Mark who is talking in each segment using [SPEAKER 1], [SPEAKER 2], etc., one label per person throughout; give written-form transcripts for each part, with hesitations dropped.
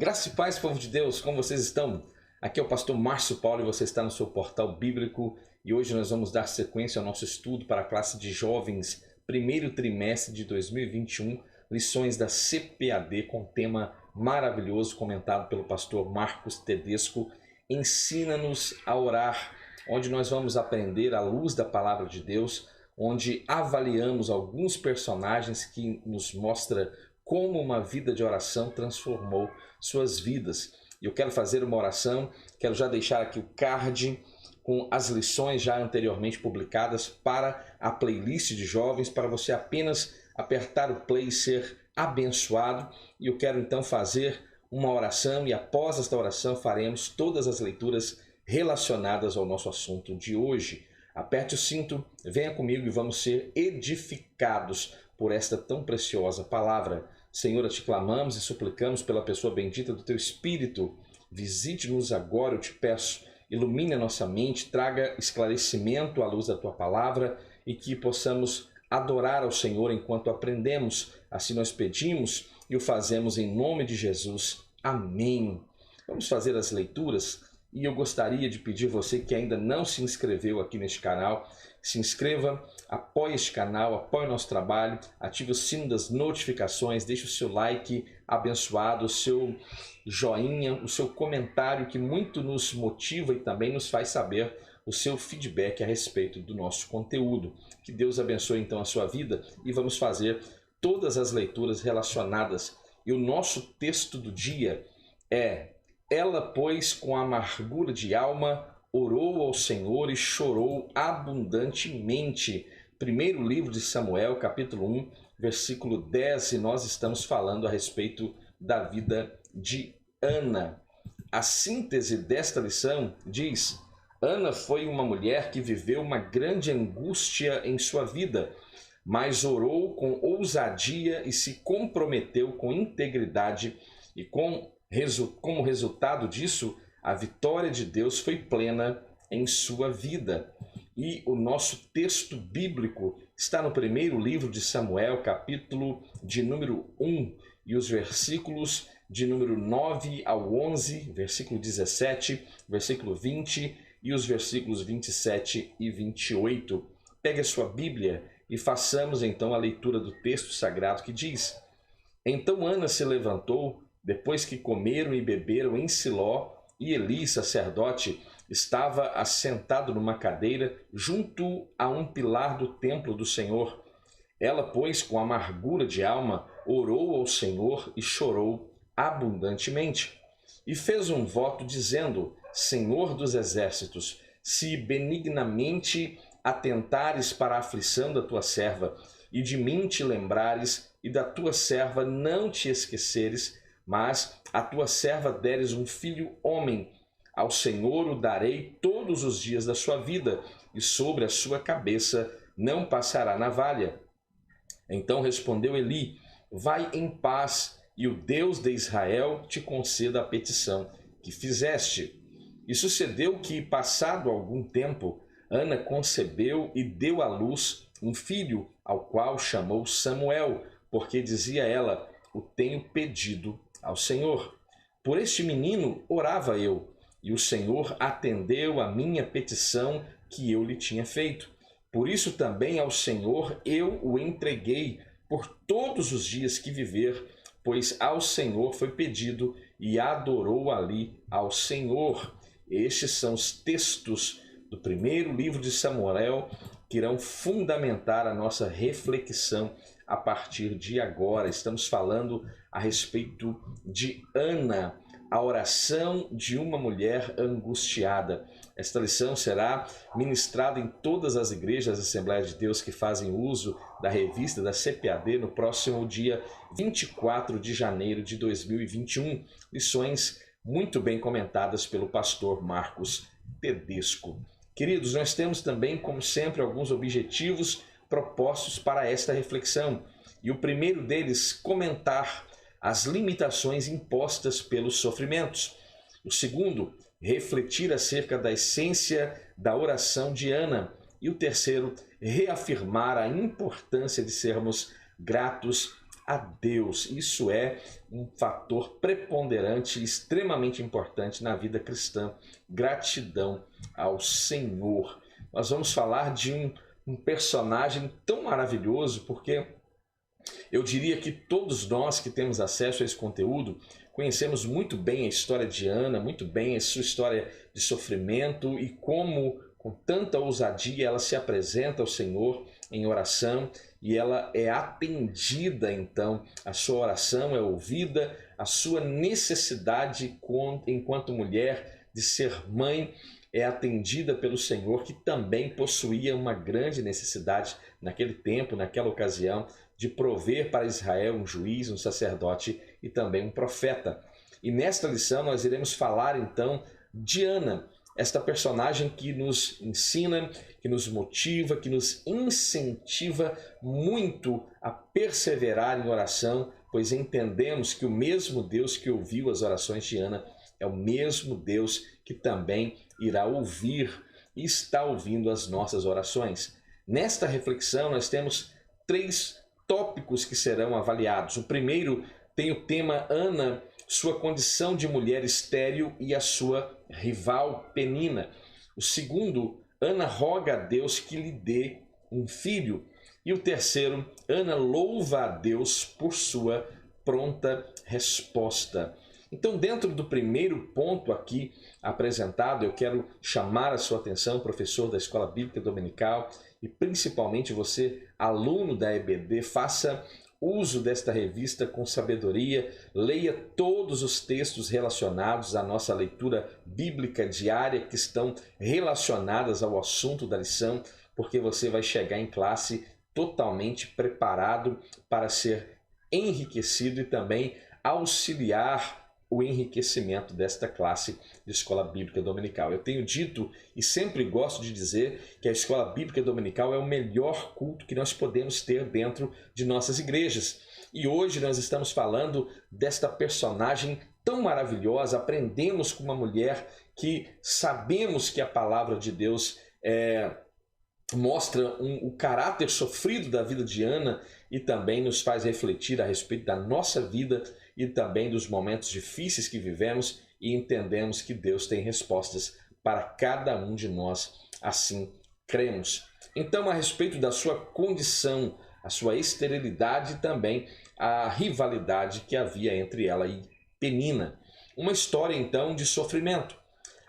[SPEAKER 1] Graça e paz, povo de Deus, como vocês estão? Aqui é o pastor Márcio Paulo e você está no seu portal bíblico e hoje nós vamos dar sequência ao nosso estudo para a classe de jovens, primeiro trimestre de 2021, lições da CPAD com tema maravilhoso comentado pelo pastor Marcos Tedesco, Ensina-nos a Orar, onde nós vamos aprender à luz da palavra de Deus, onde avaliamos alguns personagens que nos mostram como uma vida de oração transformou suas vidas. Eu quero fazer uma oração, quero já deixar aqui o card com as lições já anteriormente publicadas para a playlist de jovens, para você apenas apertar o play e ser abençoado. E eu quero então fazer uma oração e após esta oração faremos todas as leituras relacionadas ao nosso assunto de hoje. Aperte o cinto, venha comigo e vamos ser edificados por esta tão preciosa palavra. Senhor, te clamamos e suplicamos pela pessoa bendita do Teu Espírito. Visite-nos agora, eu te peço. Ilumine a nossa mente, traga esclarecimento à luz da Tua palavra e que possamos adorar ao Senhor enquanto aprendemos. Assim nós pedimos e o fazemos em nome de Jesus. Amém. Vamos fazer as leituras e eu gostaria de pedir a você que ainda não se inscreveu aqui neste canal, se inscreva, apoie este canal, apoie o nosso trabalho, ative o sino das notificações, deixe o seu like abençoado, o seu joinha, o seu comentário que muito nos motiva e também nos faz saber o seu feedback a respeito do nosso conteúdo. Que Deus abençoe então a sua vida e vamos fazer todas as leituras relacionadas. E o nosso texto do dia é: ela, pois, com amargura de alma, orou ao Senhor e chorou abundantemente. Primeiro livro de Samuel, capítulo 1, versículo 10, e nós estamos falando a respeito da vida de Ana. A síntese desta lição diz: Ana foi uma mulher que viveu uma grande angústia em sua vida, mas orou com ousadia e se comprometeu com integridade e como resultado disso, a vitória de Deus foi plena em sua vida. E o nosso texto bíblico está no primeiro livro de Samuel, capítulo de número 1, e os versículos de número 9 ao 11, versículo 17, versículo 20 e os versículos 27 e 28. Pegue a sua Bíblia e façamos então a leitura do texto sagrado que diz: Então Ana se levantou, depois que comeram e beberam em Siló, e Eli, sacerdote, estava assentado numa cadeira junto a um pilar do templo do Senhor. Ela, pois, com amargura de alma, orou ao Senhor e chorou abundantemente. E fez um voto dizendo: Senhor dos exércitos, se benignamente atentares para a aflição da tua serva, e de mim te lembrares, e da tua serva não te esqueceres, mas a tua serva deres um filho homem, ao Senhor o darei todos os dias da sua vida, e sobre a sua cabeça não passará navalha. Então respondeu Eli: Vai em paz, e o Deus de Israel te conceda a petição que fizeste. E sucedeu que, passado algum tempo, Ana concebeu e deu à luz um filho, ao qual chamou Samuel, porque dizia ela: O tenho pedido ao Senhor. Por este menino orava eu, e o Senhor atendeu a minha petição que eu lhe tinha feito. Por isso também ao Senhor eu o entreguei por todos os dias que viver, pois ao Senhor foi pedido, e adorou ali ao Senhor. Estes são os textos do primeiro livro de Samuel que irão fundamentar a nossa reflexão a partir de agora. Estamos falando a respeito de Ana, a oração de uma mulher angustiada. Esta lição será ministrada em todas as igrejas da Assembleia de Deus que fazem uso da revista da CPAD no próximo dia 24 de janeiro de 2021. Lições muito bem comentadas pelo pastor Marcos Tedesco. Queridos, nós temos também, como sempre, alguns objetivos propostos para esta reflexão. E o primeiro deles, comentar as limitações impostas pelos sofrimentos. O segundo, refletir acerca da essência da oração de Ana. E o terceiro, reafirmar a importância de sermos gratos a Deus. Isso é um fator preponderante e extremamente importante na vida cristã. Gratidão ao Senhor. Nós vamos falar de um personagem tão maravilhoso, porque eu diria que todos nós que temos acesso a esse conteúdo conhecemos muito bem a história de Ana, muito bem a sua história de sofrimento e como, com tanta ousadia, ela se apresenta ao Senhor em oração e ela é atendida, então, a sua oração é ouvida, a sua necessidade enquanto mulher de ser mãe é atendida pelo Senhor, que também possuía uma grande necessidade naquele tempo, naquela ocasião, de prover para Israel um juiz, um sacerdote e também um profeta. E nesta lição nós iremos falar então de Ana, esta personagem que nos ensina, que nos motiva, que nos incentiva muito a perseverar em oração, pois entendemos que o mesmo Deus que ouviu as orações de Ana é o mesmo Deus que também irá ouvir e está ouvindo as nossas orações. Nesta reflexão nós temos 3 tópicos que serão avaliados. O primeiro tem o tema Ana, sua condição de mulher estéril e a sua rival Penina. O segundo, Ana roga a Deus que lhe dê um filho. E o terceiro, Ana louva a Deus por sua pronta resposta. Então, dentro do primeiro ponto aqui apresentado, eu quero chamar a sua atenção, professor da Escola Bíblica Dominical, e principalmente você, aluno da EBD, faça uso desta revista com sabedoria, leia todos os textos relacionados à nossa leitura bíblica diária que estão relacionadas ao assunto da lição, porque você vai chegar em classe totalmente preparado para ser enriquecido e também auxiliar o enriquecimento desta classe de Escola Bíblica Dominical. Eu tenho dito e sempre gosto de dizer que a Escola Bíblica Dominical é o melhor culto que nós podemos ter dentro de nossas igrejas. E hoje nós estamos falando desta personagem tão maravilhosa. Aprendemos com uma mulher que sabemos que a palavra de Deus mostra o caráter sofrido da vida de Ana e também nos faz refletir a respeito da nossa vida e também dos momentos difíceis que vivemos e entendemos que Deus tem respostas para cada um de nós, assim cremos. Então, a respeito da sua condição, a sua esterilidade e também a rivalidade que havia entre ela e Penina. Uma história, então, de sofrimento.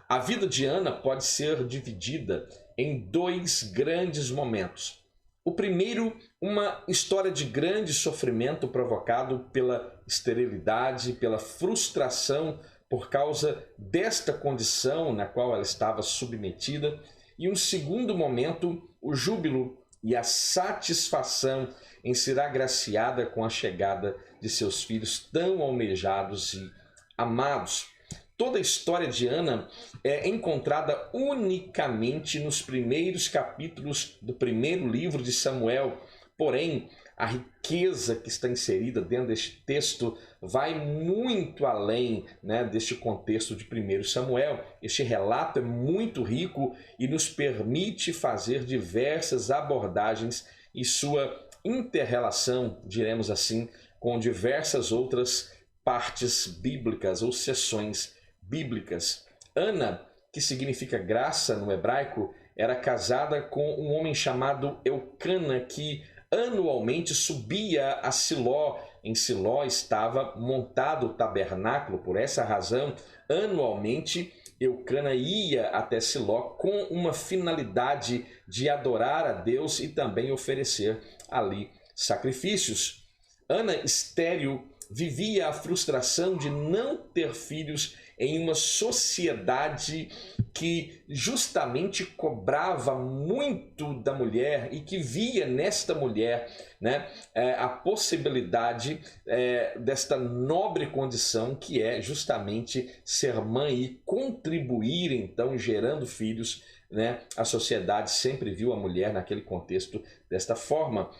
[SPEAKER 1] A vida de Ana pode ser dividida em 2 grandes momentos. O primeiro, uma história de grande sofrimento provocado pela esterilidade, pela frustração por causa desta condição na qual ela estava submetida. E um segundo momento, o júbilo e a satisfação em ser agraciada com a chegada de seus filhos tão almejados e amados. Toda a história de Ana é encontrada unicamente nos primeiros capítulos do primeiro livro de Samuel. Porém, a riqueza que está inserida dentro deste texto vai muito além, deste contexto de 1 Samuel. Este relato é muito rico e nos permite fazer diversas abordagens e sua inter-relação, diremos assim, com diversas outras partes bíblicas ou seções bíblicas. Ana, que significa graça no hebraico, era casada com um homem chamado Eucana, que anualmente subia a Siló. Em Siló estava montado o tabernáculo. Por essa razão, anualmente Eucana ia até Siló com uma finalidade de adorar a Deus e também oferecer ali sacrifícios. Ana, estéril, vivia a frustração de não ter filhos em uma sociedade que justamente cobrava muito da mulher e que via nesta mulher a possibilidade desta nobre condição que é justamente ser mãe e contribuir então gerando filhos. A sociedade sempre viu a mulher naquele contexto desta forma,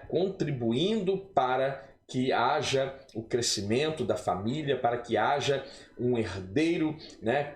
[SPEAKER 1] contribuindo para que haja o crescimento da família, para que haja um herdeiro,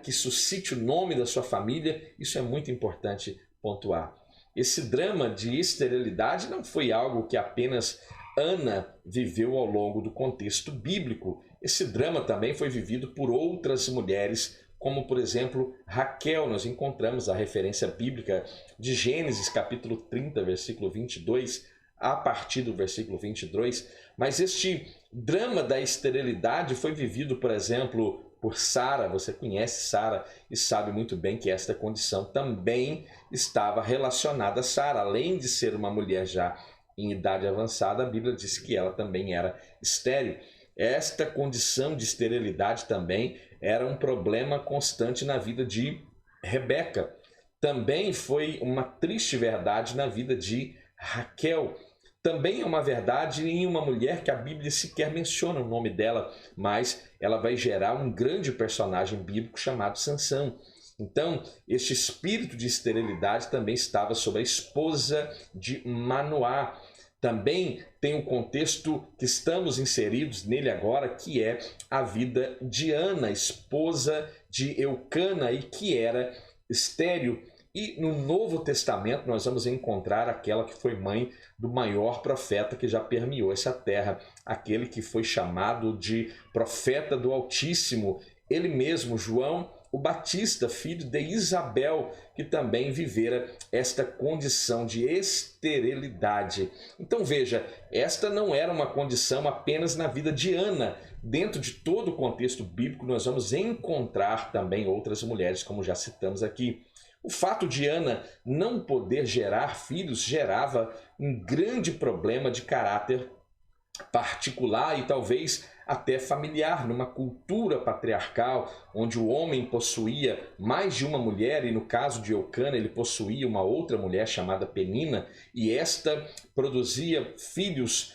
[SPEAKER 1] que suscite o nome da sua família. Isso é muito importante pontuar. Esse drama de esterilidade não foi algo que apenas Ana viveu ao longo do contexto bíblico. Esse drama também foi vivido por outras mulheres, como por exemplo Raquel. Nós encontramos a referência bíblica de Gênesis capítulo 30, versículo 22, a partir do versículo 22. Mas este drama da esterilidade foi vivido, por exemplo, por Sara. Você conhece Sara e sabe muito bem que esta condição também estava relacionada a Sara. Além de ser uma mulher já em idade avançada, a Bíblia diz que ela também era estéril. Esta condição de esterilidade também era um problema constante na vida de Rebeca. Também foi uma triste verdade na vida de Raquel. Também é uma verdade em uma mulher que a Bíblia sequer menciona o nome dela, mas ela vai gerar um grande personagem bíblico chamado Sansão. Então, este espírito de esterilidade também estava sobre a esposa de Manoá. Também tem um contexto que estamos inseridos nele agora, que é a vida de Ana, esposa de Eucana, e que era estéril. E no Novo Testamento nós vamos encontrar aquela que foi mãe do maior profeta que já permeou essa terra, aquele que foi chamado de profeta do Altíssimo, ele mesmo, João o Batista, filho de Isabel, que também vivera esta condição de esterilidade. Então veja, esta não era uma condição apenas na vida de Ana. Dentro de todo o contexto bíblico nós vamos encontrar também outras mulheres, como já citamos aqui. O fato de Ana não poder gerar filhos gerava um grande problema de caráter particular e talvez até familiar, numa cultura patriarcal, onde o homem possuía mais de uma mulher, e no caso de Eucana ele possuía uma outra mulher chamada Penina, e esta produzia filhos,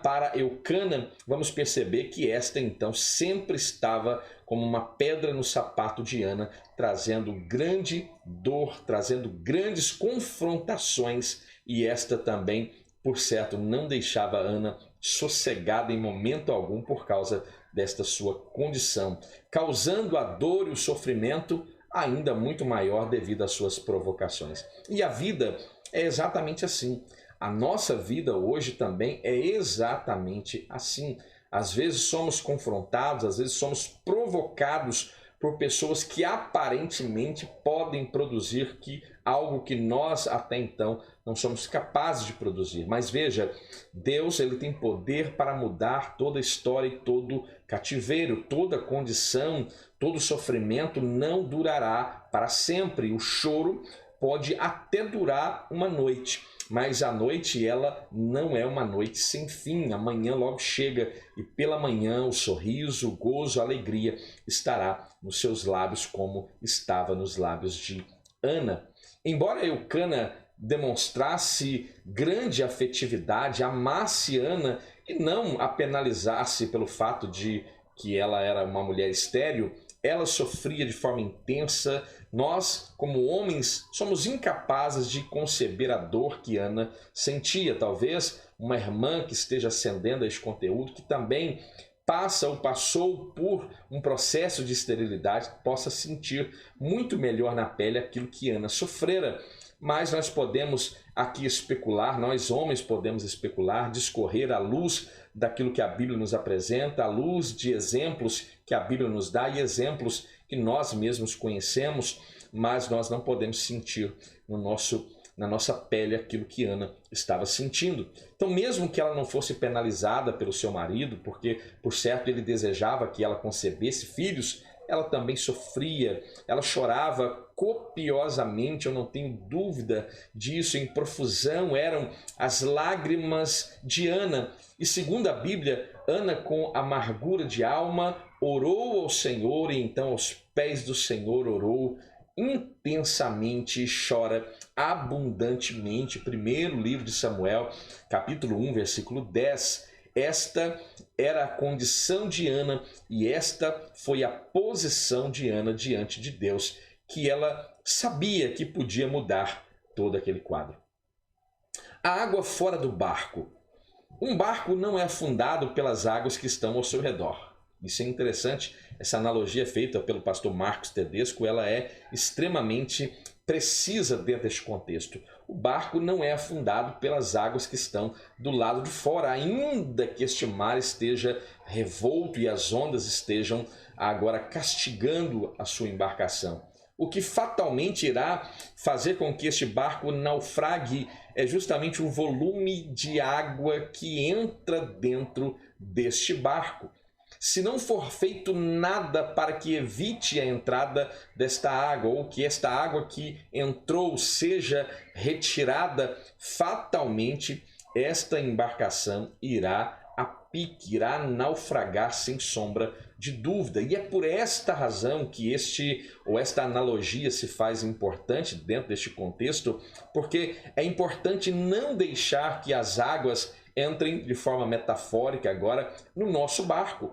[SPEAKER 1] para Eucana. Vamos perceber que esta então sempre estava como uma pedra no sapato de Ana, trazendo grande dor, trazendo grandes confrontações, e esta também, por certo, não deixava Ana sossegada em momento algum por causa desta sua condição, causando a dor e o sofrimento ainda muito maior devido às suas provocações. E a vida é exatamente assim. A nossa vida hoje também é exatamente assim. Às vezes somos confrontados, às vezes somos provocados por pessoas que aparentemente podem produzir algo que nós até então não somos capazes de produzir. Mas veja, Deus ele tem poder para mudar toda a história e todo cativeiro, toda condição, todo sofrimento não durará para sempre. O choro pode até durar uma noite, mas a noite ela não é uma noite sem fim. Amanhã logo chega e pela manhã o sorriso, o gozo, a alegria estará nos seus lábios como estava nos lábios de Ana. Embora Eucana demonstrasse grande afetividade, amasse Ana e não a penalizasse pelo fato de que ela era uma mulher estéril, ela sofria de forma intensa. Nós, como homens, somos incapazes de conceber a dor que Ana sentia. Talvez uma irmã que esteja ascendendo a este conteúdo, que também passa ou passou por um processo de esterilidade, possa sentir muito melhor na pele aquilo que Ana sofrera. Mas nós podemos aqui especular, nós homens podemos especular, discorrer à luz daquilo que a Bíblia nos apresenta, à luz de exemplos que a Bíblia nos dá e exemplos que nós mesmos conhecemos, mas nós não podemos sentir na nossa pele aquilo que Ana estava sentindo. Então, mesmo que ela não fosse penalizada pelo seu marido, porque por certo ele desejava que ela concebesse filhos, ela também sofria, ela chorava copiosamente, eu não tenho dúvida disso, em profusão eram as lágrimas de Ana. E segundo a Bíblia, Ana, com amargura de alma, orou ao Senhor, e então aos pés do Senhor orou intensamente e chora abundantemente. Primeiro livro de Samuel, capítulo 1, versículo 10. Esta era a condição de Ana e esta foi a posição de Ana diante de Deus, que ela sabia que podia mudar todo aquele quadro. A água fora do barco. Um barco não é afundado pelas águas que estão ao seu redor. Isso é interessante, essa analogia feita pelo pastor Marcos Tedesco, ela é extremamente precisa dentro deste contexto. O barco não é afundado pelas águas que estão do lado de fora, ainda que este mar esteja revolto e as ondas estejam agora castigando a sua embarcação. O que fatalmente irá fazer com que este barco naufrague é justamente o volume de água que entra dentro deste barco. Se não for feito nada para que evite a entrada desta água, ou que esta água que entrou seja retirada, fatalmente esta embarcação irá a pique, irá naufragar sem sombra de dúvida. E é por esta razão que esta analogia se faz importante dentro deste contexto, porque é importante não deixar que as águas entrem de forma metafórica agora no nosso barco.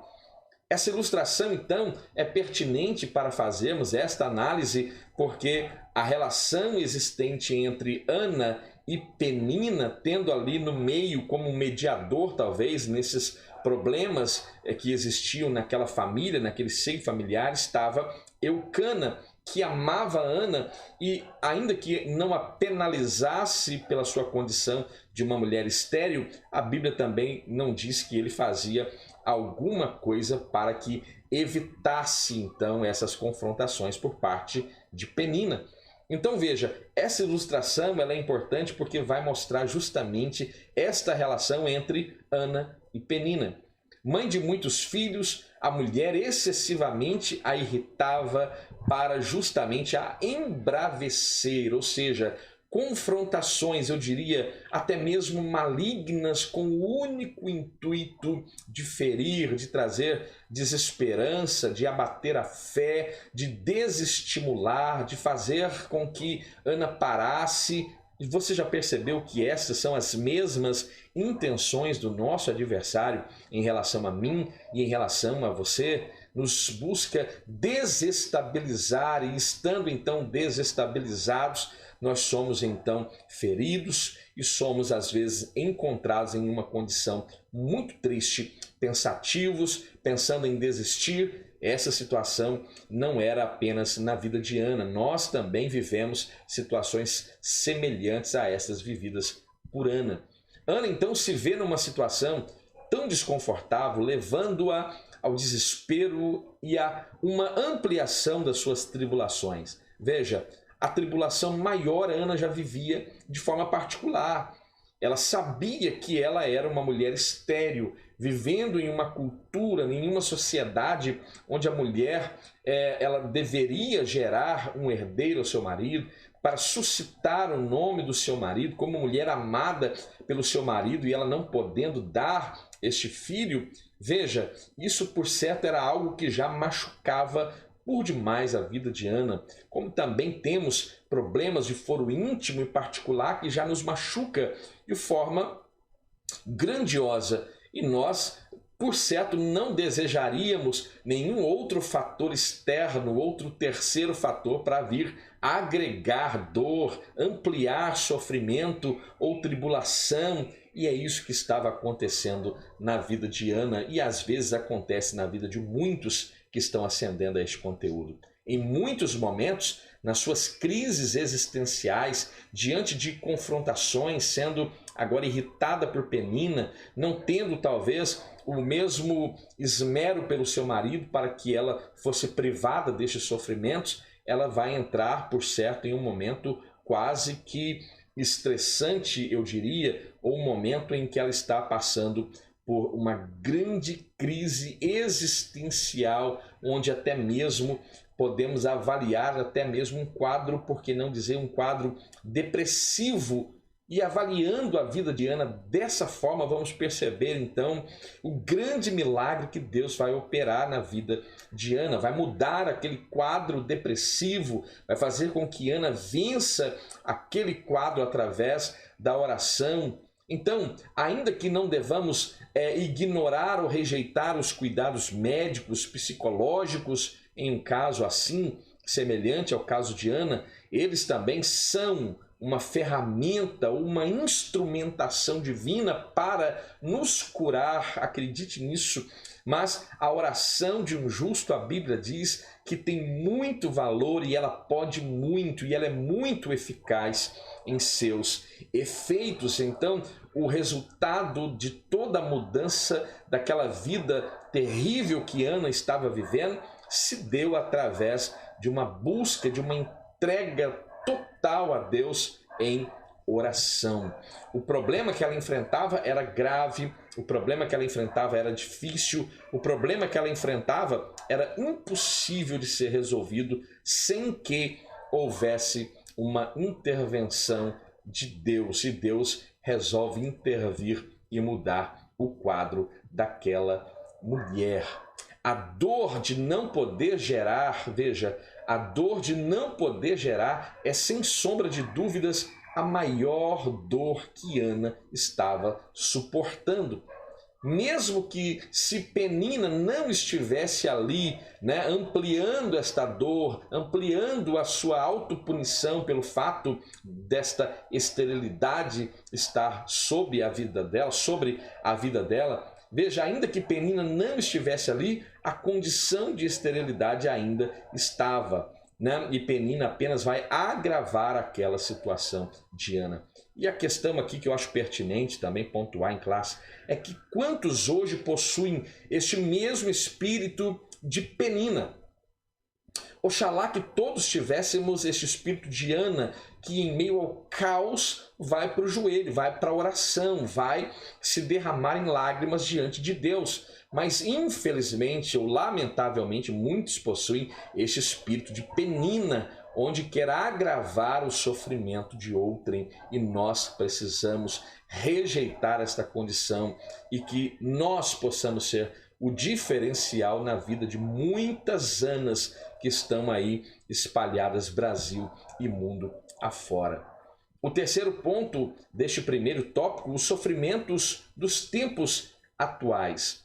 [SPEAKER 1] Essa ilustração, então, é pertinente para fazermos esta análise, porque a relação existente entre Ana e Penina, tendo ali no meio como mediador, talvez, nesses problemas que existiam naquela família, naquele seio familiar, estava Eucana, que amava Ana e, ainda que não a penalizasse pela sua condição de uma mulher estéril, a Bíblia também não diz que ele fazia alguma coisa para que evitasse, então, essas confrontações por parte de Penina. Então veja, essa ilustração ela é importante porque vai mostrar justamente esta relação entre Ana e Penina. Mãe de muitos filhos, a mulher excessivamente a irritava para justamente a embravecer, ou seja, confrontações, eu diria, até mesmo malignas, com o único intuito de ferir, de trazer desesperança, de abater a fé, de desestimular, de fazer com que Ana parasse. E você já percebeu que essas são as mesmas intenções do nosso adversário em relação a mim e em relação a você? Nos busca desestabilizar e, estando então desestabilizados, nós somos então feridos e somos às vezes encontrados em uma condição muito triste, pensativos, pensando em desistir. Essa situação não era apenas na vida de Ana, nós também vivemos situações semelhantes a essas vividas por Ana. Ana então se vê numa situação tão desconfortável, levando-a ao desespero e a uma ampliação das suas tribulações. Veja, a tribulação maior Ana já vivia de forma particular. Ela sabia que ela era uma mulher estéril, vivendo em uma cultura, em uma sociedade onde a mulher ela deveria gerar um herdeiro ao seu marido, para suscitar o nome do seu marido, como mulher amada pelo seu marido e ela não podendo dar este filho. Veja, isso por certo era algo que já machucava por demais a vida de Ana, como também temos problemas de foro íntimo e particular que já nos machuca de forma grandiosa. E nós, por certo, não desejaríamos nenhum outro fator externo, outro terceiro fator para vir agregar dor, ampliar sofrimento ou tribulação. E é isso que estava acontecendo na vida de Ana e às vezes acontece na vida de muitos que estão ascendendo a este conteúdo. Em muitos momentos, nas suas crises existenciais, diante de confrontações, sendo agora irritada por Penina, não tendo talvez o mesmo esmero pelo seu marido para que ela fosse privada destes sofrimentos, ela vai entrar, por certo, em um momento quase que estressante, eu diria, ou um momento em que ela está passando por uma grande crise existencial, onde até mesmo podemos avaliar até mesmo um quadro, por que não dizer um quadro depressivo. E avaliando a vida de Ana dessa forma, vamos perceber então o grande milagre que Deus vai operar na vida de Ana. Vai mudar aquele quadro depressivo, vai fazer com que Ana vença aquele quadro através da oração. Então, ainda que não devamos ignorar ou rejeitar os cuidados médicos, psicológicos, em um caso assim, semelhante ao caso de Ana, eles também são uma ferramenta, uma instrumentação divina para nos curar, acredite nisso. Mas a oração de um justo, a Bíblia diz que tem muito valor e ela pode muito, e ela é muito eficaz em seus efeitos. Então, o resultado de toda a mudança daquela vida terrível que Ana estava vivendo se deu através de uma busca, de uma entrega total a Deus em oração. O problema que ela enfrentava era grave, o problema que ela enfrentava era difícil, o problema que ela enfrentava era impossível de ser resolvido sem que houvesse uma intervenção de Deus, e Deus resolve intervir e mudar o quadro daquela mulher. A dor de não poder gerar, veja, a dor de não poder gerar é sem sombra de dúvidas a maior dor que Ana estava suportando. Mesmo que se Penina não estivesse ali, ampliando esta dor, ampliando a sua autopunição pelo fato desta esterilidade estar sobre a vida dela, veja, ainda que Penina não estivesse ali, a condição de esterilidade ainda estava. E Penina apenas vai agravar aquela situação de Ana. E a questão aqui que eu acho pertinente também pontuar em classe é que quantos hoje possuem este mesmo espírito de Penina? Oxalá que todos tivéssemos este espírito de Ana, que em meio ao caos vai para o joelho, vai para a oração, vai se derramar em lágrimas diante de Deus. Mas infelizmente ou lamentavelmente muitos possuem este espírito de Penina, onde quer agravar o sofrimento de outrem, e nós precisamos rejeitar esta condição e que nós possamos ser o diferencial na vida de muitas Anas que estão aí espalhadas Brasil e mundo afora. O terceiro ponto deste primeiro tópico, os sofrimentos dos tempos atuais.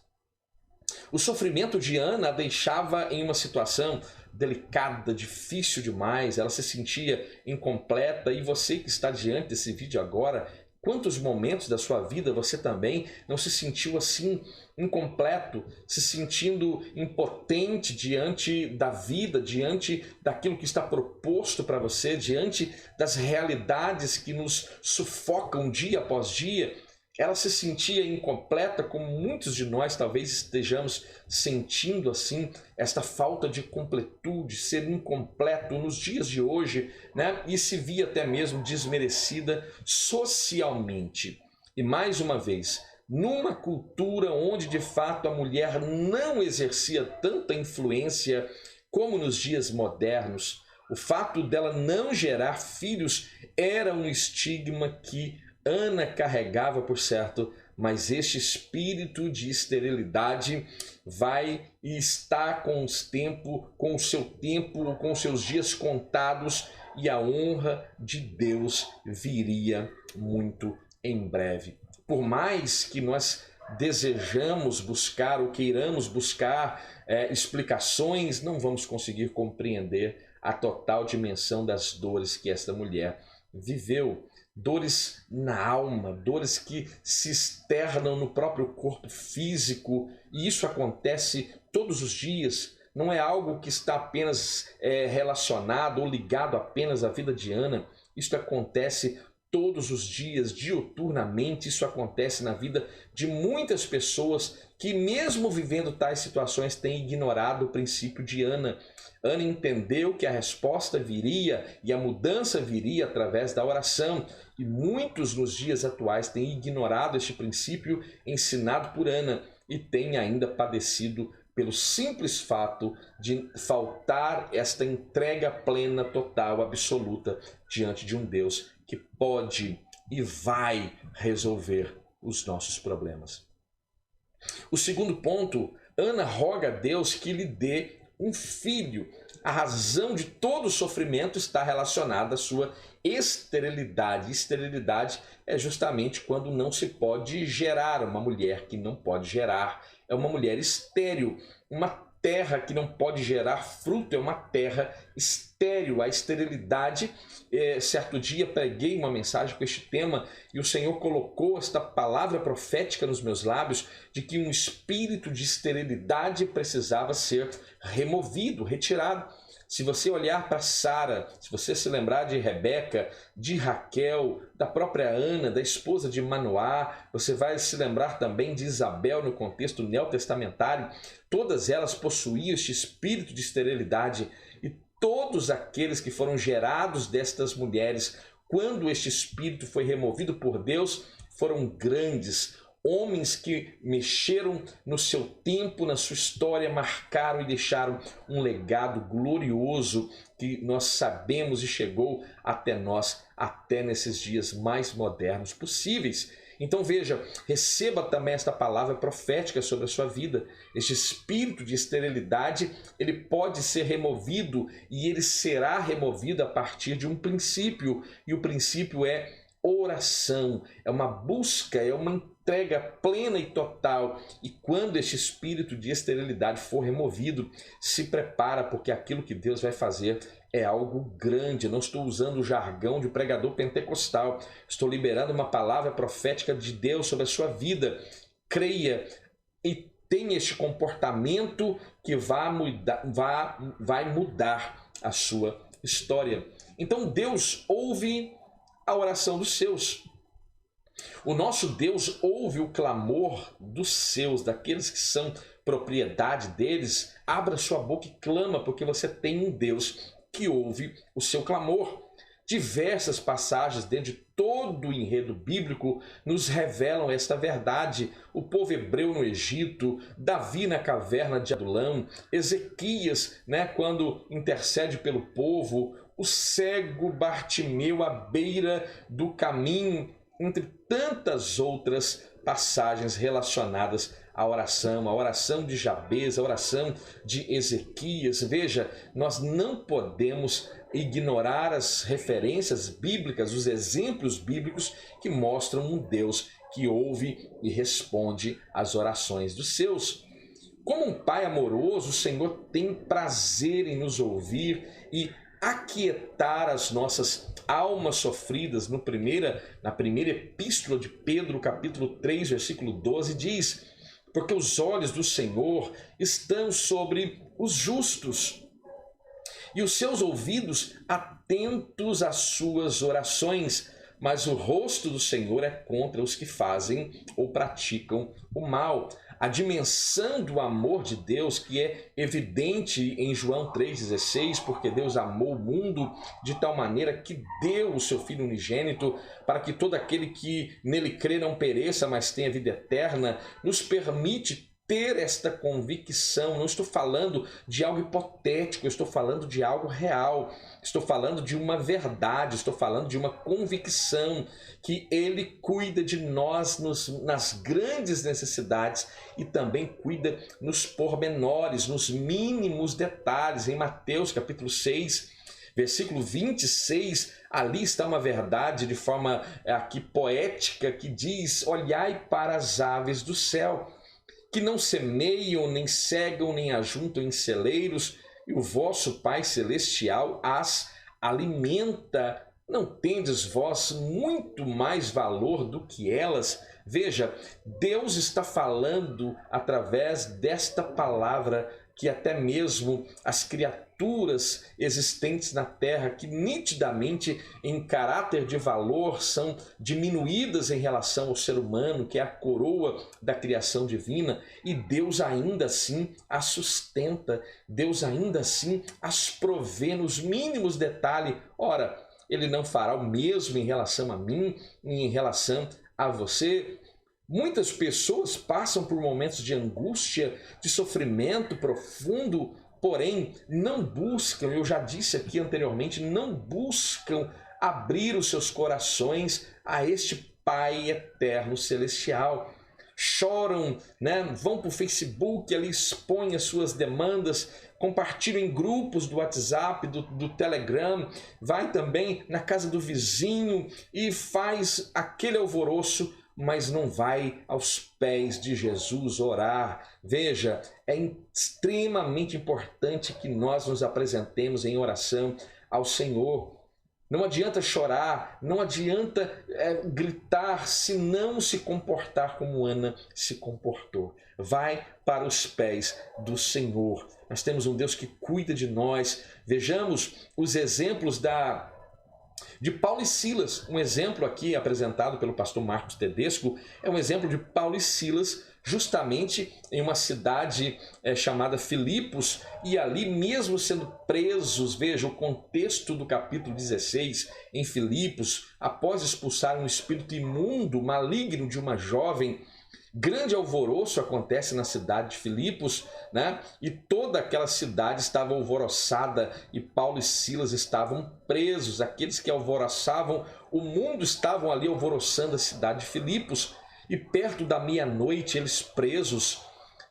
[SPEAKER 1] O sofrimento de Ana a deixava em uma situação delicada, difícil demais, ela se sentia incompleta, e você que está diante desse vídeo agora, quantos momentos da sua vida você também não se sentiu assim incompleto, se sentindo impotente diante da vida, diante daquilo que está proposto para você, diante das realidades que nos sufocam dia após dia? Ela se sentia incompleta, como muitos de nós talvez estejamos sentindo assim, esta falta de completude, ser incompleto nos dias de hoje, e se via até mesmo desmerecida socialmente. E mais uma vez, numa cultura onde de fato a mulher não exercia tanta influência como nos dias modernos, o fato dela não gerar filhos era um estigma que Ana carregava, por certo, mas este espírito de esterilidade vai estar com o seu tempo, com os seus dias contados, e a honra de Deus viria muito em breve. Por mais que nós desejamos buscar ou queiramos buscar explicações, não vamos conseguir compreender a total dimensão das dores que esta mulher viveu. Dores na alma, dores que se externam no próprio corpo físico, e isso acontece todos os dias. Não é algo que está apenas relacionado ou ligado apenas à vida de Ana. Isso acontece todos os dias, diuturnamente. Isso acontece na vida de muitas pessoas que, mesmo vivendo tais situações, têm ignorado o princípio de Ana. Ana entendeu que a resposta viria e a mudança viria através da oração. E muitos nos dias atuais têm ignorado este princípio ensinado por Ana e têm ainda padecido pelo simples fato de faltar esta entrega plena, total, absoluta diante de um Deus que pode e vai resolver os nossos problemas. O segundo ponto, Ana roga a Deus que lhe dê um filho. A razão de todo o sofrimento está relacionada à sua esterilidade. Esterilidade é justamente quando não se pode gerar. Uma mulher que não pode gerar é uma mulher estéril, uma terra que não pode gerar fruto, é uma terra estéril, a esterilidade. Certo dia preguei uma mensagem com este tema e o Senhor colocou esta palavra profética nos meus lábios de que um espírito de esterilidade precisava ser removido, retirado. Se você olhar para Sara, se você se lembrar de Rebeca, de Raquel, da própria Ana, da esposa de Manoá, você vai se lembrar também de Isabel no contexto neotestamentário. Todas elas possuíam este espírito de esterilidade e todos aqueles que foram gerados destas mulheres, quando este espírito foi removido por Deus, foram grandes homens que mexeram no seu tempo, na sua história, marcaram e deixaram um legado glorioso que nós sabemos e chegou até nós, até nesses dias mais modernos possíveis. Então veja, receba também esta palavra profética sobre a sua vida. Este espírito de esterilidade, ele pode ser removido e ele será removido a partir de um princípio. E o princípio é oração, é uma busca, é uma entrega plena e total. E quando este espírito de esterilidade for removido, se prepara, porque aquilo que Deus vai fazer é algo grande. Não estou usando o jargão de pregador pentecostal, estou liberando uma palavra profética de Deus sobre a sua vida. Creia e tenha este comportamento que vai mudar a sua história. Então Deus ouve a oração dos seus. O nosso Deus ouve o clamor dos seus, daqueles que são propriedade deles. Abra sua boca e clama, porque você tem um Deus que ouve o seu clamor. Diversas passagens dentro de todo o enredo bíblico nos revelam esta verdade. O povo hebreu no Egito, Davi na caverna de Adulão, Ezequias, quando intercede pelo povo, o cego Bartimeu à beira do caminho, entre tantas outras passagens relacionadas à oração, a oração de Jabez, a oração de Ezequias. Veja, nós não podemos ignorar as referências bíblicas, os exemplos bíblicos que mostram um Deus que ouve e responde às orações dos seus. Como um pai amoroso, o Senhor tem prazer em nos ouvir e aquietar as nossas almas sofridas. Na primeira epístola de Pedro, capítulo 3, versículo 12, diz: porque os olhos do Senhor estão sobre os justos e os seus ouvidos atentos às suas orações, mas o rosto do Senhor é contra os que fazem ou praticam o mal. A dimensão do amor de Deus, que é evidente em João 3,16, porque Deus amou o mundo de tal maneira que deu o seu Filho unigênito, para que todo aquele que nele crê não pereça, mas tenha vida eterna, nos permite ter esta convicção. Não estou falando de algo hipotético, eu estou falando de algo real, estou falando de uma verdade, estou falando de uma convicção que Ele cuida de nós nas grandes necessidades e também cuida nos pormenores, nos mínimos detalhes. Em Mateus capítulo 6, versículo 26, ali está uma verdade de forma aqui poética que diz: olhai para as aves do céu, que não semeiam, nem cegam, nem ajuntam em celeiros, e o vosso Pai Celestial as alimenta. Não tendes vós muito mais valor do que elas? Veja, Deus está falando através desta palavra que até mesmo as criaturas existentes na terra, que nitidamente em caráter de valor são diminuídas em relação ao ser humano, que é a coroa da criação divina, e Deus ainda assim as sustenta, Deus ainda assim as provê nos mínimos detalhes. Ora, Ele não fará o mesmo em relação a mim e em relação a você? Muitas pessoas passam por momentos de angústia, de sofrimento profundo, porém não buscam, eu já disse aqui anteriormente, não buscam abrir os seus corações a este Pai eterno celestial. Choram, vão para o Facebook, ali expõem as suas demandas, compartilham em grupos do WhatsApp, do Telegram, vai também na casa do vizinho e faz aquele alvoroço, mas não vai aos pés de Jesus orar. Veja, é extremamente importante que nós nos apresentemos em oração ao Senhor. Não adianta chorar, não adianta gritar se não se comportar como Ana se comportou. Vai para os pés do Senhor. Nós temos um Deus que cuida de nós. Vejamos os exemplos de Paulo e Silas. Um exemplo aqui apresentado pelo pastor Marcos Tedesco é um exemplo de Paulo e Silas justamente em uma cidade chamada Filipos, e ali mesmo sendo presos, veja o contexto do capítulo 16, em Filipos, após expulsar um espírito imundo, maligno de uma jovem, grande alvoroço acontece na cidade de Filipos, né? E toda aquela cidade estava alvoroçada e Paulo e Silas estavam presos. Aqueles que alvoroçavam o mundo estavam ali alvoroçando a cidade de Filipos. E perto da meia-noite, eles presos,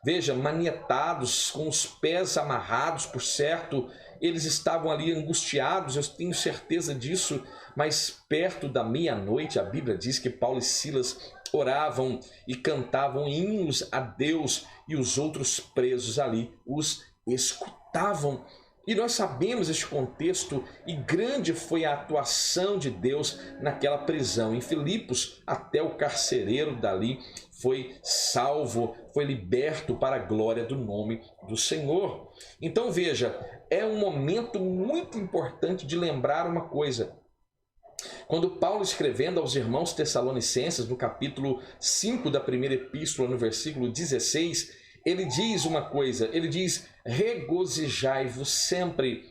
[SPEAKER 1] veja, manietados, com os pés amarrados, por certo, eles estavam ali angustiados, eu tenho certeza disso, mas perto da meia-noite, a Bíblia diz que Paulo e Silas oravam e cantavam hinos a Deus, e os outros presos ali os escutavam. E nós sabemos este contexto, e grande foi a atuação de Deus naquela prisão. Em Filipos, até o carcereiro dali foi salvo, foi liberto para a glória do nome do Senhor. Então veja, é um momento muito importante de lembrar uma coisa. Quando Paulo, escrevendo aos irmãos tessalonicenses, no capítulo 5 da primeira epístola, no versículo 16, ele diz uma coisa, ele diz: regozijai-vos sempre.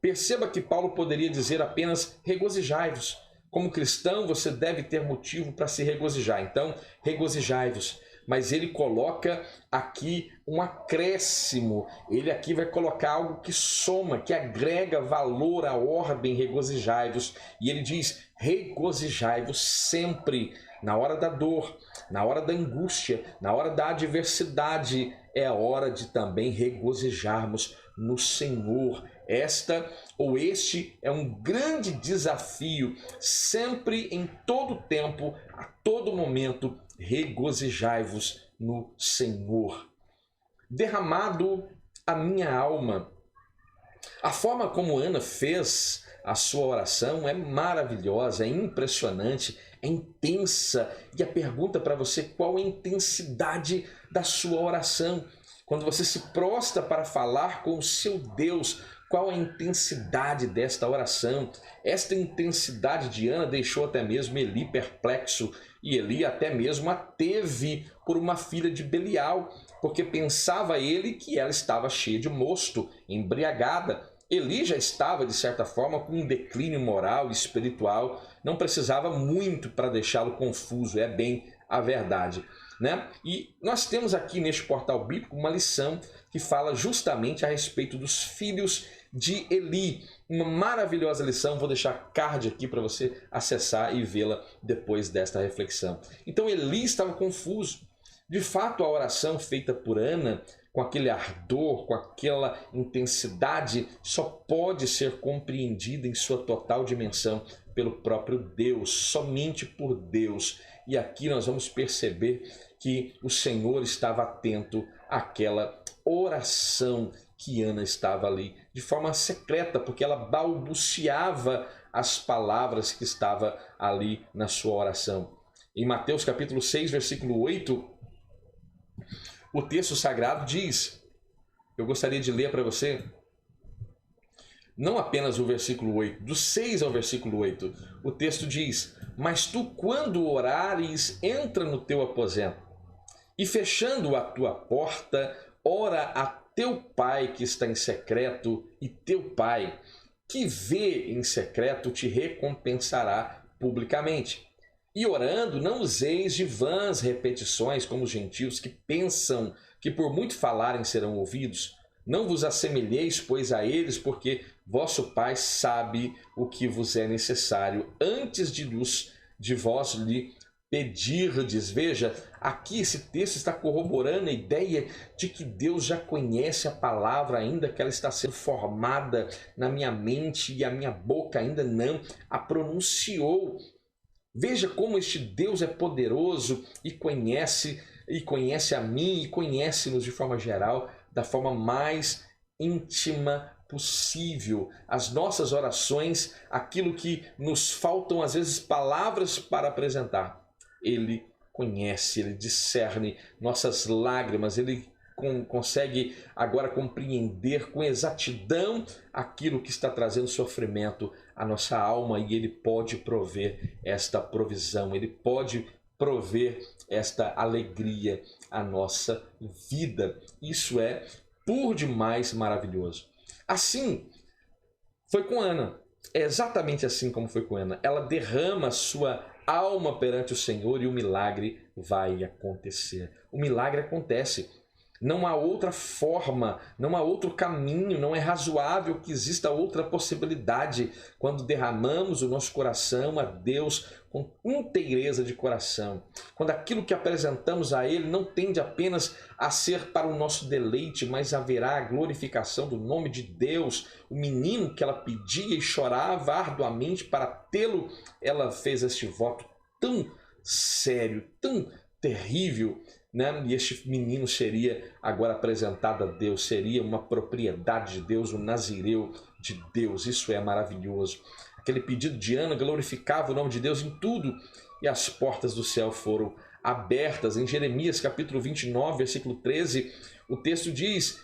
[SPEAKER 1] Perceba que Paulo poderia dizer apenas regozijai-vos. Como cristão, você deve ter motivo para se regozijar. Então, regozijai-vos. Mas ele coloca aqui um acréscimo. Ele aqui vai colocar algo que soma, que agrega valor à ordem regozijai-vos. E ele diz: regozijai-vos sempre. Na hora da dor, na hora da angústia, na hora da adversidade, é a hora de também regozijarmos no Senhor. Este é um grande desafio, sempre, em todo tempo, a todo momento, regozijai-vos no Senhor. Derramado a minha alma. A forma como Ana fez a sua oração é maravilhosa, é impressionante, é intensa. E a pergunta para você: qual é a intensidade da sua oração? Quando você se prostra para falar com o seu Deus, qual a intensidade desta oração? Esta intensidade de Ana deixou até mesmo Eli perplexo, e Eli até mesmo a teve por uma filha de Belial, porque pensava ele que ela estava cheia de mosto, embriagada. Eli já estava, de certa forma, com um declínio moral e espiritual, não precisava muito para deixá-lo confuso, é bem a verdade, né? E nós temos aqui neste portal bíblico uma lição que fala justamente a respeito dos filhos de Eli. Uma maravilhosa lição, vou deixar card aqui para você acessar e vê-la depois desta reflexão. Então Eli estava confuso. De fato, a oração feita por Ana, com aquele ardor, com aquela intensidade, só pode ser compreendida em sua total dimensão pelo próprio Deus, somente por Deus. E aqui nós vamos perceber que o Senhor estava atento àquela oração que Ana estava ali, de forma secreta, porque ela balbuciava as palavras que estava ali na sua oração. Em Mateus capítulo 6, versículo 8, o texto sagrado diz, eu gostaria de ler para você, não apenas o versículo 8, do 6 ao versículo 8, o texto diz: mas tu, quando orares, entra no teu aposento, e fechando a tua porta, ora a teu pai que está em secreto, e teu pai, que vê em secreto, te recompensará publicamente. E orando, não useis de vãs repetições como os gentios que pensam que por muito falarem serão ouvidos. Não vos assemelheis, pois, a eles, porque vosso Pai sabe o que vos é necessário antes de vós lhe pedirdes. Veja, aqui esse texto está corroborando a ideia de que Deus já conhece a palavra, ainda que ela está sendo formada na minha mente e a minha boca ainda não a pronunciou. Veja como este Deus é poderoso e conhece a mim e conhece-nos de forma geral, da forma mais íntima possível. As nossas orações, aquilo que nos faltam às vezes palavras para apresentar, Ele conhece, Ele discerne nossas lágrimas, Ele consegue agora compreender com exatidão aquilo que está trazendo sofrimento à nossa alma, e Ele pode prover esta provisão, Ele pode prover esta alegria à nossa vida. Isso é por demais maravilhoso. Assim foi com Ana, é exatamente assim como foi com Ana. Ela derrama a sua alma perante o Senhor e o milagre vai acontecer. O milagre acontece. Não há outra forma, não há outro caminho, não é razoável que exista outra possibilidade quando derramamos o nosso coração a Deus com inteireza de coração. Quando aquilo que apresentamos a Ele não tende apenas a ser para o nosso deleite, mas haverá a glorificação do nome de Deus. O menino que ela pedia e chorava arduamente para tê-lo, ela fez este voto tão sério, tão terrível, né? E este menino seria agora apresentado a Deus, seria uma propriedade de Deus, um nazireu de Deus. Isso é maravilhoso. Aquele pedido de Ana glorificava o nome de Deus em tudo, e as portas do céu foram abertas. Em Jeremias capítulo 29, versículo 13, o texto diz,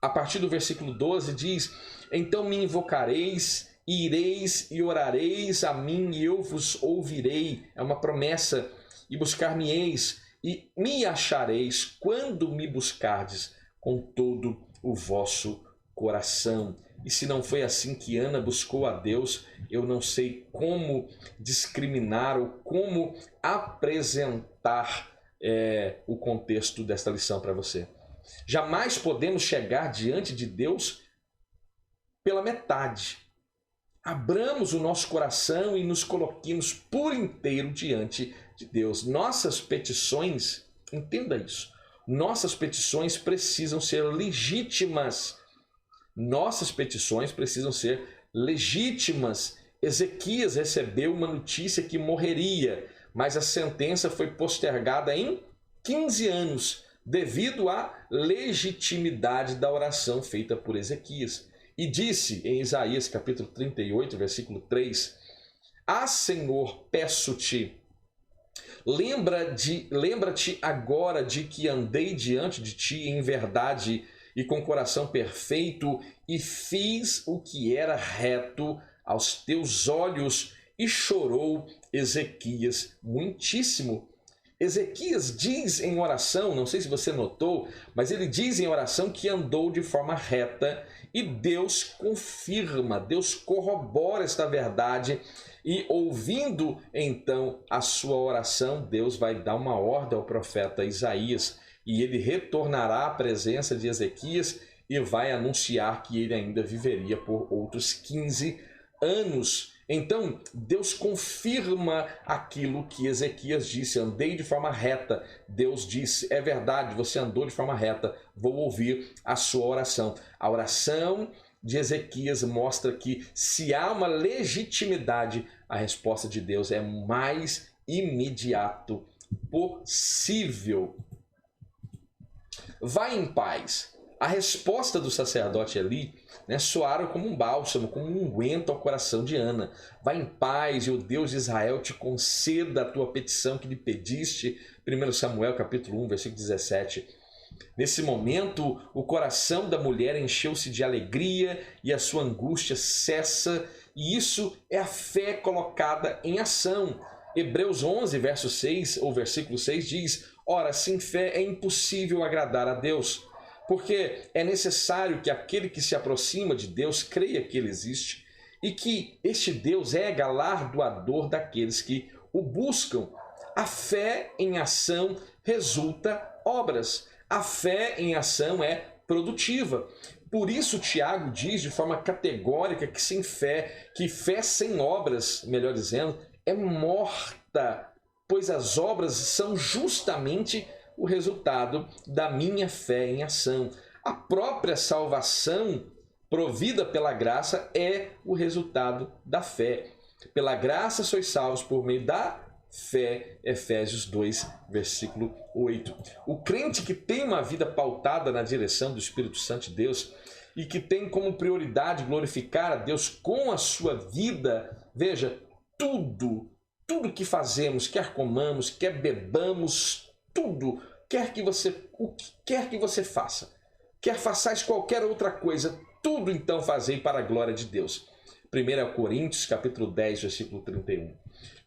[SPEAKER 1] a partir do versículo 12, diz: então me invocareis, ireis e orareis a mim, e eu vos ouvirei. É uma promessa. E buscar-me-eis, e me achareis quando me buscardes com todo o vosso coração. E se não foi assim que Ana buscou a Deus, eu não sei como discriminar ou como apresentar o contexto desta lição para você. Jamais podemos chegar diante de Deus pela metade. Abramos o nosso coração e nos coloquemos por inteiro diante de Deus. Nossas petições, entenda isso, nossas petições precisam ser legítimas. Nossas petições precisam ser legítimas. Ezequias recebeu uma notícia que morreria, mas a sentença foi postergada em 15 anos, devido à legitimidade da oração feita por Ezequias. E disse em Isaías capítulo 38, versículo 3, ah, Senhor, peço-te, lembra-te agora de que andei diante de ti em verdade e com coração perfeito, e fiz o que era reto aos teus olhos. E chorou Ezequias muitíssimo. Ezequias diz em oração, não sei se você notou, mas ele diz em oração que andou de forma reta, e Deus confirma, Deus corrobora esta verdade, e ouvindo então a sua oração, Deus vai dar uma ordem ao profeta Isaías, e ele retornará à presença de Ezequias e vai anunciar que ele ainda viveria por outros 15 anos. Então, Deus confirma aquilo que Ezequias disse, andei de forma reta. Deus disse, é verdade, você andou de forma reta, vou ouvir a sua oração. A oração de Ezequias mostra que se há uma legitimidade, a resposta de Deus é mais imediato possível. Vai em paz. A resposta do sacerdote Eli soaram como um bálsamo, como um unguento ao coração de Ana. Vai em paz e o Deus de Israel te conceda a tua petição que lhe pediste. 1 Samuel capítulo 1, versículo 17. Nesse momento, o coração da mulher encheu-se de alegria e a sua angústia cessa. E isso é a fé colocada em ação. Hebreus 11, verso 6, ou versículo 6 diz: ora, sem fé é impossível agradar a Deus, porque é necessário que aquele que se aproxima de Deus creia que Ele existe e que este Deus é galardoador daqueles que o buscam. A fé em ação resulta obras. A fé em ação é produtiva. Por isso Tiago diz de forma categórica que fé sem obras, melhor dizendo, é morta, pois as obras são justamente o resultado da minha fé em ação. A própria salvação provida pela graça é o resultado da fé. Pela graça sois salvos por meio da fé, Efésios 2, versículo 8. O crente que tem uma vida pautada na direção do Espírito Santo de Deus e que tem como prioridade glorificar a Deus com a sua vida, veja, tudo que fazemos, quer comamos, quer bebamos, tudo, o que quer que você faça, quer façais qualquer outra coisa, tudo então fazei para a glória de Deus. 1 Coríntios, capítulo 10, versículo 31.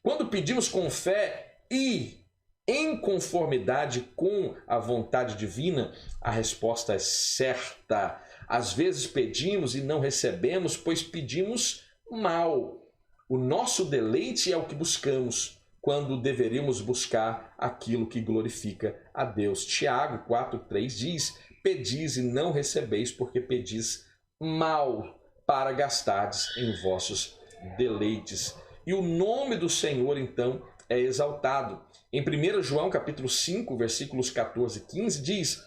[SPEAKER 1] Quando pedimos com fé e em conformidade com a vontade divina, a resposta é certa. Às vezes pedimos e não recebemos, pois pedimos mal. O nosso deleite é o que buscamos, quando deveríamos buscar aquilo que glorifica a Deus. Tiago 4,3 diz: pedis e não recebeis, porque pedis mal, para gastardes em vossos deleites. E o nome do Senhor, então, é exaltado. Em 1 João capítulo 5, versículos 14 e 15, diz: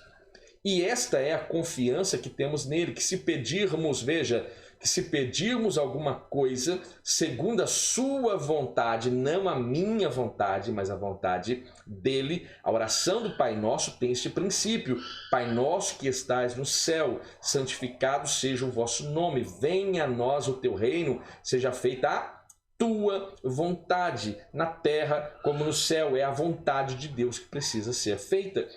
[SPEAKER 1] e esta é a confiança que temos nele, que se pedirmos, veja, que se pedirmos alguma coisa segundo a sua vontade, não a minha vontade, mas a vontade dele, a oração do Pai Nosso tem este princípio: Pai Nosso que estais no céu, santificado seja o vosso nome, venha a nós o teu reino, seja feita a tua vontade, na terra como no céu. É a vontade de Deus que precisa ser feita.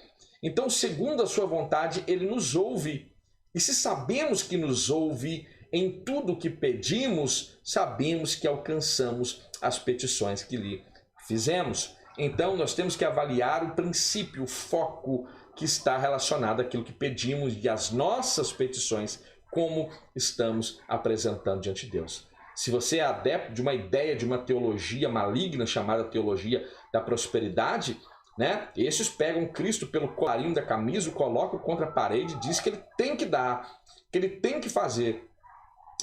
[SPEAKER 1] Então, segundo a sua vontade, ele nos ouve. E se sabemos que nos ouve em tudo o que pedimos, sabemos que alcançamos as petições que lhe fizemos. Então, nós temos que avaliar o princípio, o foco que está relacionado àquilo que pedimos e às nossas petições, como estamos apresentando diante de Deus. Se você é adepto de uma ideia, de uma teologia maligna chamada teologia da prosperidade, né? Esses pegam Cristo pelo colarinho da camisa, o colocam contra a parede e diz que ele tem que dar, que ele tem que fazer.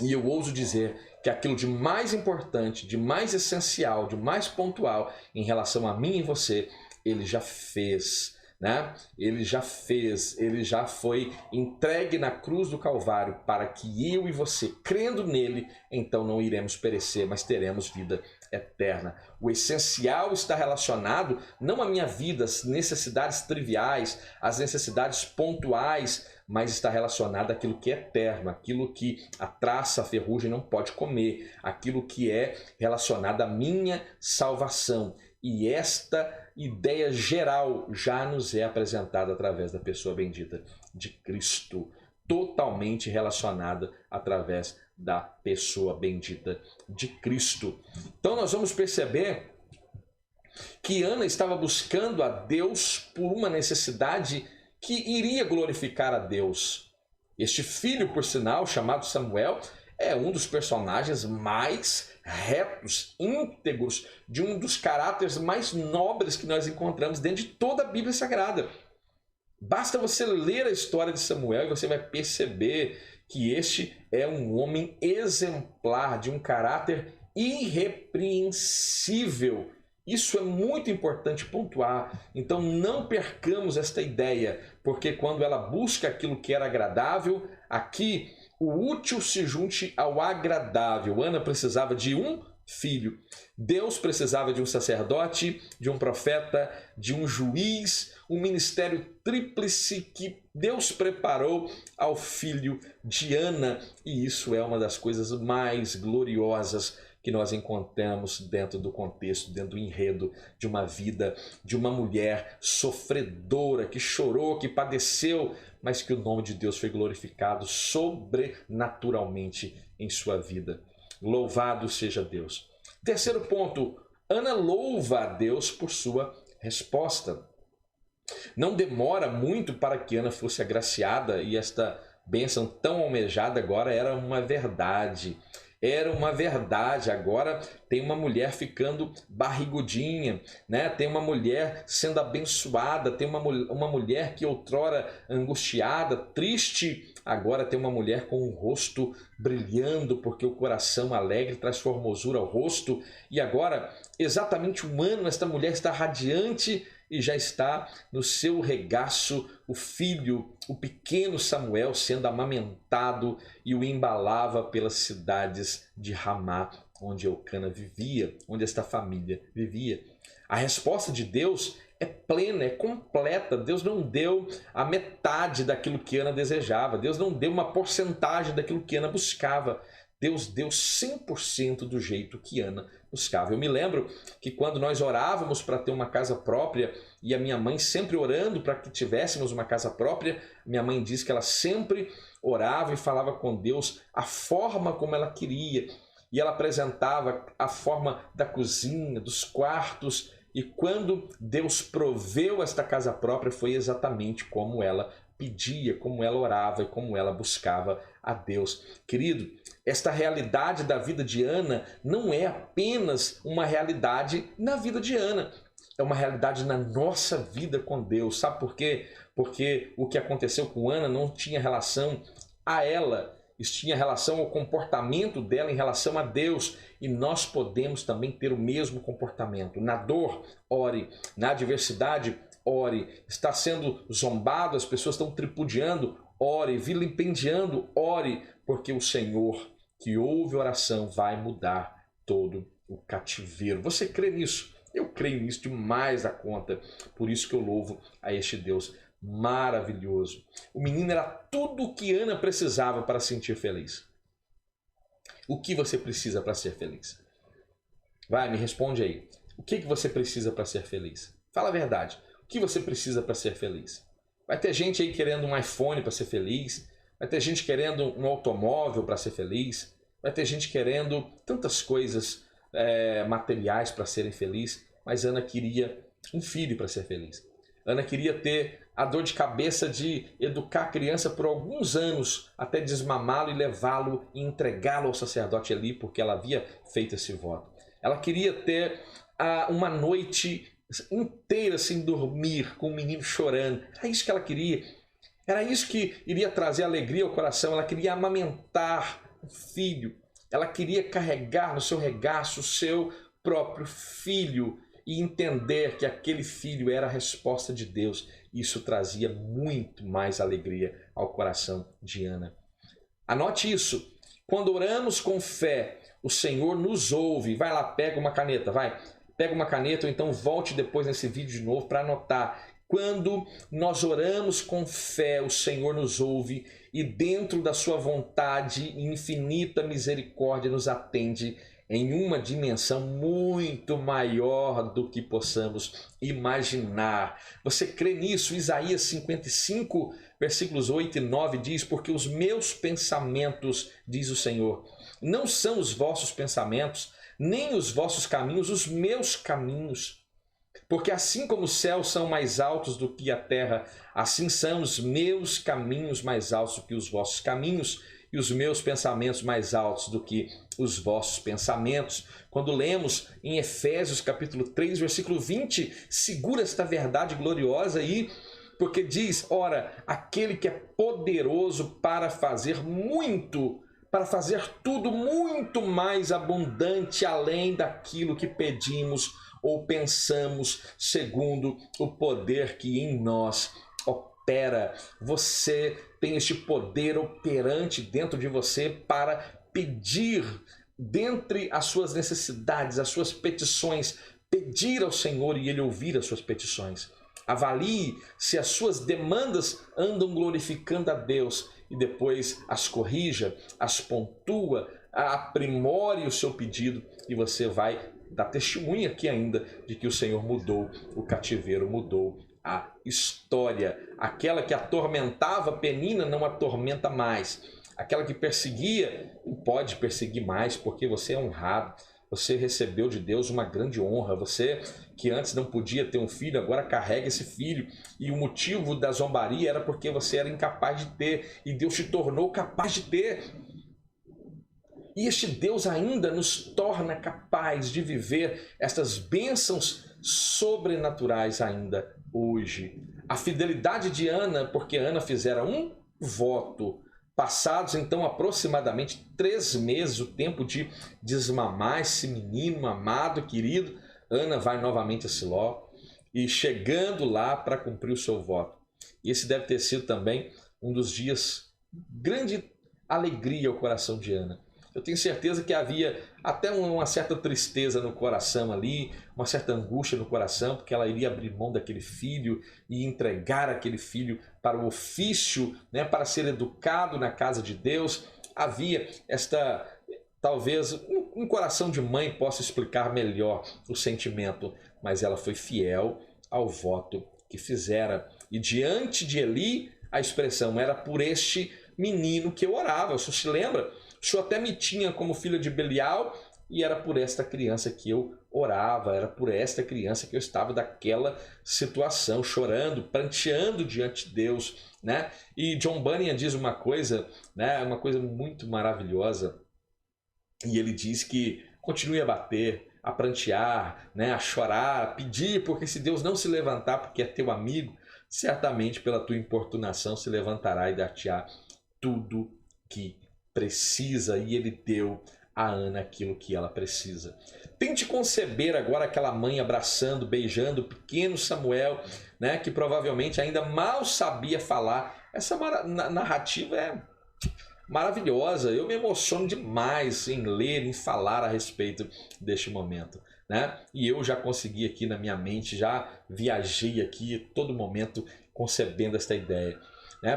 [SPEAKER 1] E eu ouso dizer que aquilo de mais importante, de mais essencial, de mais pontual em relação a mim e você, ele já fez, né? Ele já fez, ele já foi entregue na cruz do Calvário para que eu e você, crendo nele, então não iremos perecer, mas teremos vida eterna. O essencial está relacionado não à minha vida, às necessidades triviais, às necessidades pontuais, mas está relacionado àquilo que é eterno, aquilo que a traça, a ferrugem não pode comer, aquilo que é relacionado à minha salvação. E esta ideia geral já nos é apresentada através da pessoa bendita de Cristo, totalmente relacionada através da pessoa bendita de Cristo. Então nós vamos perceber que Ana estava buscando a Deus por uma necessidade que iria glorificar a Deus. Este filho, por sinal, chamado Samuel, é um dos personagens mais retos, íntegros, de um dos caráteres mais nobres que nós encontramos dentro de toda a Bíblia Sagrada. Basta você ler a história de Samuel e você vai perceber que este é um homem exemplar, de um caráter irrepreensível. Isso é muito importante pontuar. Então não percamos esta ideia, porque quando ela busca aquilo que era agradável, aqui o útil se junte ao agradável. Ana precisava de um filho. Deus precisava de um sacerdote, de um profeta, de um juiz, um ministério tríplice que Deus preparou ao filho de Ana. E isso é uma das coisas mais gloriosas que nós encontramos dentro do contexto, dentro do enredo de uma vida, de uma mulher sofredora, que chorou, que padeceu, mas que o nome de Deus foi glorificado sobrenaturalmente em sua vida. Louvado seja Deus. Terceiro ponto, Ana louva a Deus por sua resposta. Não demora muito para que Ana fosse agraciada e esta bênção tão almejada agora era uma verdade. Era uma verdade. Agora tem uma mulher ficando barrigudinha, né? Tem uma mulher sendo abençoada, tem uma mulher que outrora angustiada, triste, agora tem uma mulher com o rosto brilhando, porque o coração alegre traz formosura ao rosto. E agora, exatamente um ano, esta mulher está radiante e já está no seu regaço o filho, o pequeno Samuel, sendo amamentado, e o embalava pelas cidades de Ramá, onde Eucana vivia, onde esta família vivia. A resposta de Deus é plena, é completa. Deus não deu a metade daquilo que Ana desejava. Deus não deu uma porcentagem daquilo que Ana buscava. Deus deu 100% do jeito que Ana buscava. Eu me lembro que quando nós orávamos para ter uma casa própria, e a minha mãe sempre orando para que tivéssemos uma casa própria, minha mãe disse que ela sempre orava e falava com Deus a forma como ela queria. E ela apresentava a forma da cozinha, dos quartos. E quando Deus proveu esta casa própria, foi exatamente como ela pedia, como ela orava e como ela buscava a Deus. Querido, esta realidade da vida de Ana não é apenas uma realidade na vida de Ana, é uma realidade na nossa vida com Deus. Sabe por quê? Porque o que aconteceu com Ana não tinha relação a ela, isso tinha relação ao comportamento dela em relação a Deus. E nós podemos também ter o mesmo comportamento. Na dor, ore. Na adversidade, ore. Está sendo zombado, as pessoas estão tripudiando, ore. Vilipendiando, ore. Porque o Senhor, que ouve oração, vai mudar todo o cativeiro. Você crê nisso? Eu creio nisso demais da conta. Por isso que eu louvo a este Deus maravilhoso. O menino era tudo o que Ana precisava para se sentir feliz. O que você precisa para ser feliz? Vai, me responde aí. O que você precisa para ser feliz? Fala a verdade. O que você precisa para ser feliz? Vai ter gente aí querendo um iPhone para ser feliz. Vai ter gente querendo um automóvel para ser feliz. Vai ter gente querendo tantas coisas materiais para serem felizes. Mas Ana queria um filho para ser feliz. Ana queria ter a dor de cabeça de educar a criança por alguns anos até desmamá-lo e levá-lo e entregá-lo ao sacerdote Eli, porque ela havia feito esse voto. Ela queria ter uma noite inteira sem dormir, com o menino chorando. Era isso que ela queria. Era isso que iria trazer alegria ao coração. Ela queria amamentar o filho. Ela queria carregar no seu regaço o seu próprio filho e entender que aquele filho era a resposta de Deus. Isso trazia muito mais alegria ao coração de Ana. Anote isso. Quando oramos com fé, o Senhor nos ouve. Vai lá, pega uma caneta, vai. Pega uma caneta ou então volte depois nesse vídeo de novo para anotar. Quando nós oramos com fé, o Senhor nos ouve e dentro da sua vontade e infinita misericórdia nos atende em uma dimensão muito maior do que possamos imaginar. Você crê nisso? Isaías 55, versículos 8 e 9 diz: porque os meus pensamentos, diz o Senhor, não são os vossos pensamentos, nem os vossos caminhos, os meus caminhos. Porque assim como os céus são mais altos do que a terra, assim são os meus caminhos mais altos do que os vossos caminhos, e os meus pensamentos mais altos do que os vossos pensamentos. Quando lemos em Efésios capítulo 3, versículo 20, segura esta verdade gloriosa aí, porque diz: ora, aquele que é poderoso para fazer muito, para fazer tudo muito mais abundante além daquilo que pedimos ou pensamos, segundo o poder que em nós opera. Você tem este poder operante dentro de você para pedir dentre as suas necessidades, as suas petições, pedir ao Senhor e Ele ouvir as suas petições. Avalie se as suas demandas andam glorificando a Deus e depois as corrija, as pontua, aprimore o seu pedido e você vai dar testemunha aqui ainda de que o Senhor mudou o cativeiro, mudou a história. Aquela que atormentava Penina não atormenta mais. Aquela que perseguia não pode perseguir mais, porque você é honrado. Você recebeu de Deus uma grande honra. Você que antes não podia ter um filho, agora carrega esse filho. E o motivo da zombaria era porque você era incapaz de ter. E Deus te tornou capaz de ter. E este Deus ainda nos torna capaz de viver estas bênçãos sobrenaturais ainda hoje. A fidelidade de Ana, porque Ana fizera um voto. Passados então aproximadamente 3 meses, o tempo de desmamar esse menino amado, querido, Ana vai novamente a Siló. e chegando lá para cumprir o seu voto. E esse deve ter sido também um dos dias grande alegria ao coração de Ana. Eu tenho certeza que havia até uma certa tristeza no coração ali, uma certa angústia no coração, porque ela iria abrir mão daquele filho e entregar aquele filho para o ofício, né, para ser educado na casa de Deus. Havia esta, talvez, um coração de mãe possa explicar melhor o sentimento, mas ela foi fiel ao voto que fizera. E diante de Eli, a expressão era por este menino que eu orava. O senhor se lembra? O senhor até me tinha como filha de Belial e era por esta criança que eu orava, era por esta criança que eu estava daquela situação, chorando, pranteando diante de Deus, né? E John Bunyan diz uma coisa, né? Uma coisa muito maravilhosa, e ele diz que continue a bater, a prantear, né? A chorar, a pedir, porque se Deus não se levantar porque é teu amigo, certamente pela tua importunação se levantará e dar-te-á tudo que precisa, e ele deu a Ana aquilo que ela precisa. Tente conceber agora aquela mãe abraçando, beijando o pequeno Samuel, né, que provavelmente ainda mal sabia falar. Essa narrativa é maravilhosa. Eu me emociono demais em ler, em falar a respeito deste momento, né? E eu já consegui aqui na minha mente, já viajei aqui todo momento concebendo esta ideia.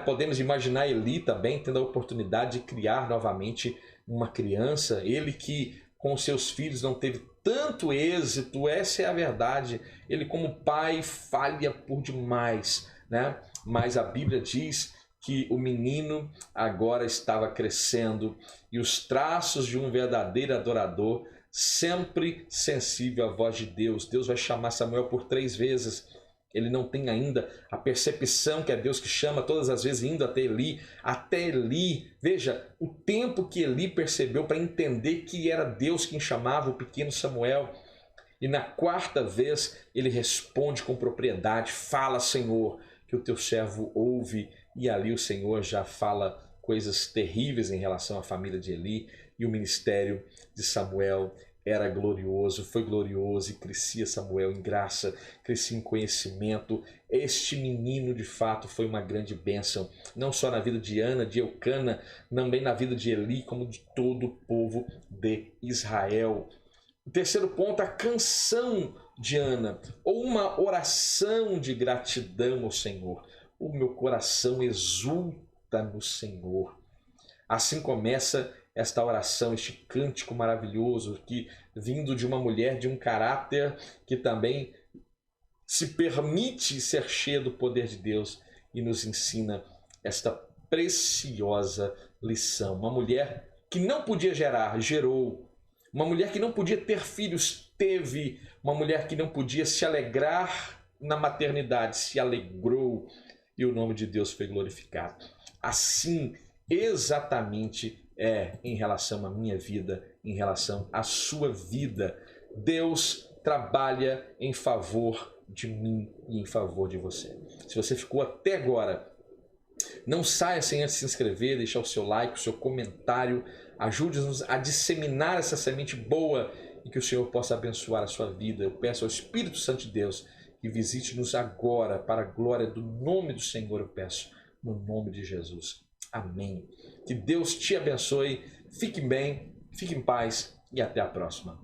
[SPEAKER 1] Podemos imaginar Eli também tendo a oportunidade de criar novamente uma criança, ele que com seus filhos não teve tanto êxito, essa é a verdade, ele como pai falha por demais, né? Mas a Bíblia diz que o menino agora estava crescendo e os traços de um verdadeiro adorador, sempre sensível à voz de Deus. Deus vai chamar Samuel por 3 vezes. Ele não tem ainda a percepção que é Deus que chama todas as vezes, indo até Eli. Veja, o tempo que Eli percebeu para entender que era Deus quem chamava o pequeno Samuel. E na 4ª vez ele responde com propriedade: fala, Senhor, que o teu servo ouve. E ali o Senhor já fala coisas terríveis em relação à família de Eli. E o ministério de Samuel era glorioso, foi glorioso, e crescia Samuel em graça, crescia em conhecimento. Este menino de fato foi uma grande bênção, não só na vida de Ana, de Eucana, também na vida de Eli, como de todo o povo de Israel. O 3º ponto, a canção de Ana, ou uma oração de gratidão ao Senhor. O meu coração exulta no Senhor. Assim começa esta oração, este cântico maravilhoso, que vindo de uma mulher de um caráter que também se permite ser cheia do poder de Deus e nos ensina esta preciosa lição. Uma mulher que não podia gerar, gerou. Uma mulher que não podia ter filhos, teve. Uma mulher que não podia se alegrar na maternidade, se alegrou. E o nome de Deus foi glorificado. Assim, exatamente em relação à minha vida, em relação à sua vida. Deus trabalha em favor de mim e em favor de você. Se você ficou até agora, não saia sem antes se inscrever, deixar o seu like, o seu comentário. Ajude-nos a disseminar essa semente boa e que o Senhor possa abençoar a sua vida. Eu peço ao Espírito Santo de Deus que visite-nos agora para a glória do nome do Senhor. Eu peço no nome de Jesus. Amém. Que Deus te abençoe. Fique bem, fique em paz e até a próxima.